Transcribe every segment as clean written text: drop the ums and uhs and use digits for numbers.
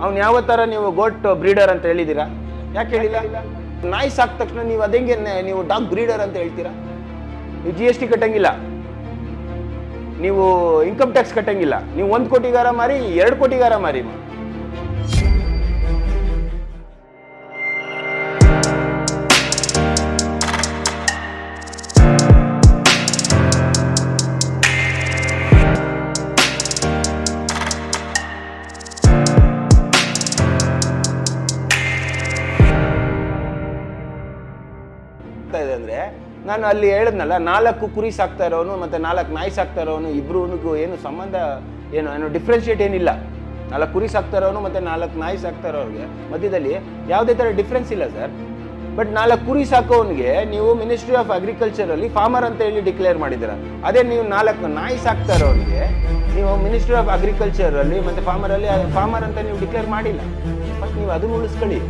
ಅವ್ನು ಯಾವ ಥರ ನೀವು ಗೋಟ್ ಬ್ರೀಡರ್ ಅಂತ ಹೇಳಿದ್ದೀರಾ? ಯಾಕೆ ಹೇಳಿಲ್ಲ? ನಾಯಿ ಸಾಕ ತಕ್ಷಣ ನೀವು ಅದಂಗೆ ನೀವು ಡಾಗ್ ಬ್ರೀಡರ್ ಅಂತ ಹೇಳ್ತೀರಾ? ನೀವು GST ಕಟ್ಟಂಗಿಲ್ಲ, ನೀವು ಇನ್ಕಮ್ ಟ್ಯಾಕ್ಸ್ ಕಟ್ಟಂಗಿಲ್ಲ, ನೀವು 1 ಕೋಟಿಗಾರ ಮಾರಿ 2 ಕೋಟಿಗಾರ ಮಾರಿ. ಇದೆ ಅಂದ್ರೆ ನಾನು ಅಲ್ಲಿ ಹೇಳಿದ್ನಲ್ಲ, 4 ಕುರಿ ಸಾಕ್ತಾ ಇರೋನು ಮತ್ತೆ 4 ನಾಯಿ ಸಾಕ್ತಾ ಇರೋನು ಇಬ್ರಿಗೂ ಏನು ಸಂಬಂಧ, ಏನು ಡಿಫ್ರೆನ್ಶಿಯೇಟ್ ಏನಿಲ್ಲ. 4 ಕುರಿ ಸಾಕ್ತಾ ಇರೋನು ಮತ್ತೆ 4 ನಾಯಿ ಸಾಕ್ತಾ ಇರೋರಿಗೆ ಮಧ್ಯದಲ್ಲಿ ಯಾವುದೇ ಥರ ಡಿಫ್ರೆನ್ಸ್ ಇಲ್ಲ ಸರ್. ಬಟ್ 4 ಕುರಿ ಸಾಕೋವನಿಗೆ ನೀವು ಮಿನಿಸ್ಟ್ರಿ ಆಫ್ ಅಗ್ರಿಕಲ್ಚರ್ ಅಲ್ಲಿ ಫಾರ್ಮರ್ ಅಂತ ಹೇಳಿ ಡಿಕ್ಲೇರ್ ಮಾಡಿದ್ದೀರ. ಅದೇ ನೀವು 4 ನಾಯಿ ಸಾಕ್ತಾ ಇರೋನಿಗೆ ನೀವು ಮಿನಿಸ್ಟ್ರಿ ಆಫ್ ಅಗ್ರಿಕಲ್ಚರ್ ಅಲ್ಲಿ ಮತ್ತೆ ಫಾರ್ಮರ್ ಅಂತ ನೀವು ಡಿಕ್ಲೇರ್ ಮಾಡಿಲ್ಲ. ಬಟ್ ನೀವು ಅದನ್ನು ಉಳಿಸ್ಕೊಳ್ಳಿ.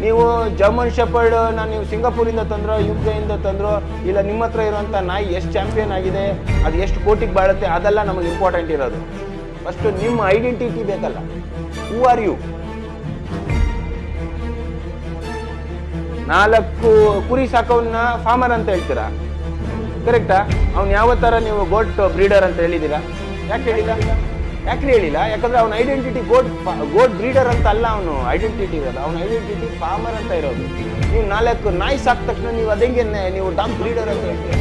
ನೀವು ಜರ್ಮನ್ ಶೆಪರ್ಡ್ ನೀವು ಸಿಂಗಾಪುರಿಂದ ತಂದ್ರೋ, UK ಇಂದ ತಂದ್ರೋ, ಇಲ್ಲ ನಿಮ್ಮ ಹತ್ರ ಇರುವಂಥ ನಾಯಿ ಎಷ್ಟು ಚಾಂಪಿಯನ್ ಆಗಿದೆ, ಅದು ಎಷ್ಟು ಕೋಟಿಗೆ ಬಾಳುತ್ತೆ, ಅದೆಲ್ಲ ನಮಗೆ ಇಂಪಾರ್ಟೆಂಟ್ ಇರೋದು. ಫಸ್ಟ್ ನಿಮ್ಮ ಐಡೆಂಟಿಟಿ ಬೇಕಲ್ಲ. Who are you? 4 ಕುರಿ ಸಾಕೋವನ್ನ ಫಾರ್ಮರ್ ಅಂತ ಹೇಳ್ತೀರಾ, ಕರೆಕ್ಟಾ? ಅವ್ನು ಯಾವ ಥರ ನೀವು ಗೋಟ್ ಬ್ರೀಡರ್ ಅಂತ ಹೇಳಿದ್ದೀರಾ? ಯಾಕೆ ಹೇಳಿಲ್ಲ? ಯಾಕ್ರಿ ಹೇಳಿಲ್ಲ? ಯಾಕಂದ್ರೆ ಅವನ ಐಡೆಂಟಿಟಿ ಗೋಟ್ ಬ್ರೀಡರ್ ಅಂತ ಅಲ್ಲ, ಅವನು ಐಡೆಂಟಿಟಿ ಇರೋದು, ಅವನ ಐಡೆಂಟಿಟಿ ಫಾರ್ಮರ್ ಅಂತ ಇರೋದು. ನೀವು 4 ನಾಯಿ ಸಾಕ ತಕ್ಷಣ ನೀವು ಅದಂಗೆ ನೀವು ಡಾಗ್ ಬ್ರೀಡರ್ ಅಂತ ಹೇಳ್ತೀರ.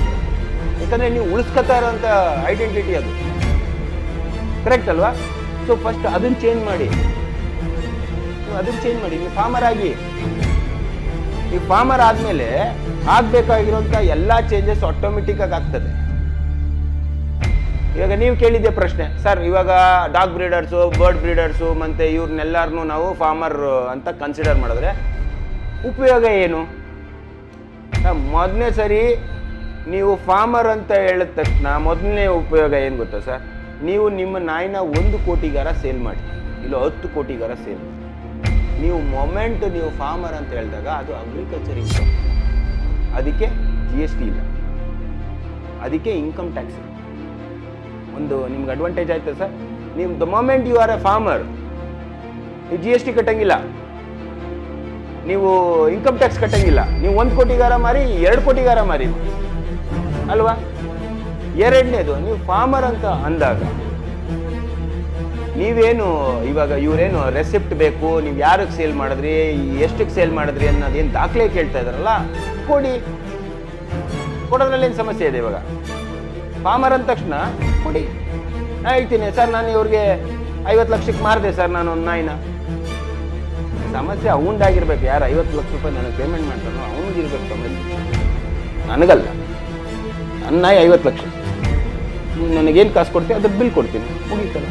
ಯಾಕಂದ್ರೆ ನೀವು ಉಳಿಸ್ಕೊತಾ ಇರೋಂಥ ಐಡೆಂಟಿಟಿ ಅದು, ಕರೆಕ್ಟ್ ಅಲ್ವಾ? ಸೊ ಫಸ್ಟ್ ಅದನ್ನ ಚೇಂಜ್ ಮಾಡಿ, ನೀವು ಫಾರ್ಮರ್ ಆಗಿ. ನೀವು ಫಾರ್ಮರ್ ಆದಮೇಲೆ ಆಗಬೇಕಾಗಿರೋಂಥ ಎಲ್ಲ ಚೇಂಜಸ್ ಆಟೋಮೆಟಿಕ್ ಆಗಿ ಆಗ್ತದೆ. ಇವಾಗ ನೀವು ಕೇಳಿದ್ದೆ ಪ್ರಶ್ನೆ, ಸರ್ ಇವಾಗ ಡಾಗ್ ಬ್ರೀಡರ್ಸು, ಬರ್ಡ್ ಬ್ರೀಡರ್ಸು ಮತ್ತು ಇವ್ರನ್ನೆಲ್ಲರನ್ನೂ ನಾವು ಫಾರ್ಮರ್ ಅಂತ ಕನ್ಸಿಡರ್ ಮಾಡಿದ್ರೆ ಉಪಯೋಗ ಏನು? ಮೊದಲನೇ ಸರಿ ನೀವು ಫಾರ್ಮರ್ ಅಂತ ಹೇಳಿದ ತಕ್ಷಣ ಮೊದಲನೇ ಉಪಯೋಗ ಏನು ಗೊತ್ತಾ ಸರ್? ನೀವು ನಿಮ್ಮ ನಾಯಿನ 1 ಕೋಟಿಗಾರ ಸೇಲ್ ಮಾಡಿ, ಇಲ್ಲ 10 ಕೋಟಿಗಾರ ಸೇಲ್ ಮಾಡಿ. ನೀವು ಮೊಮೆಂಟ್ ನೀವು ಫಾರ್ಮರ್ ಅಂತ ಹೇಳಿದಾಗ ಅದು ಅಗ್ರಿಕಲ್ಚರ್ ಇನ್ಕಮ್, ಅದಕ್ಕೆ GST ಇಲ್ಲ, ಅದಕ್ಕೆ ಇನ್ಕಮ್ ಟ್ಯಾಕ್ಸ್ ಇಲ್ಲ. ಒಂದು ನಿಮ್ಗೆ ಅಡ್ವಾಂಟೇಜ್ ಆಯ್ತಾ ಸರ್? ನೀವು the moment you are a farmer, ನೀವು GST ಕಟ್ಟಂಗಿಲ್ಲ, ನೀವು ಇನ್ಕಮ್ ಟ್ಯಾಕ್ಸ್ ಕಟ್ಟಂಗಿಲ್ಲ, ನೀವು 1 ಕೋಟಿಗಾರ ಮಾರಿ 2 ಕೋಟಿಗಾರ ಮಾರಿ ಅಲ್ವಾ? ಎರಡನೇದು, ನೀವು ಫಾರ್ಮರ್ ಅಂತ ಅಂದಾಗ ನೀವೇನು ಇವಾಗ ಇವರೇನು ರೆಸಿಪ್ಟ್ ಬೇಕು, ನೀವು ಯಾರಿಗೆ ಸೇಲ್ ಮಾಡಿದ್ರಿ, ಎಷ್ಟಕ್ಕೆ ಸೇಲ್ ಮಾಡಿದ್ರಿ ಅನ್ನೋದೇನು ದಾಖಲೆ ಕೇಳ್ತಾ ಇದಾರಲ್ಲ, ಕೊಡೋದ್ರಲ್ಲಿ ಏನು ಸಮಸ್ಯೆ ಇದೆ? ಇವಾಗ ಫಾರ್ಮರ್ ಅಂದ ತಕ್ಷಣ ಕೊಡಿ. ನಾನು ಹೇಳ್ತೀನಿ ಸರ್, ನಾನು ಇವ್ರಿಗೆ 50 ಲಕ್ಷಕ್ಕೆ ಮಾರಿದೆ ಸರ್ ನಾನು ಒಂದು ನಾಯಿನ. ಸಮಸ್ಯೆ ಅವನದಾಗಿರ್ಬೇಕು. ಯಾರು 50 ಲಕ್ಷ ರೂಪಾಯಿ ನನಗೆ ಪೇಮೆಂಟ್ ಮಾಡ್ತಾರೋ ಅವನಿಗಿರ್ಬೇಕು ಸಮಸ್ಯೆ, ನನಗಲ್ಲ. ನನ್ನ ನಾಯಿ 50 ಲಕ್ಷ, ನನಗೇನು ಕಾಸು ಕೊಡ್ತೀನಿ ಅದ್ರ ಬಿಲ್ ಕೊಡ್ತೀನಿ, ಮುಗೀತಲ್ಲ.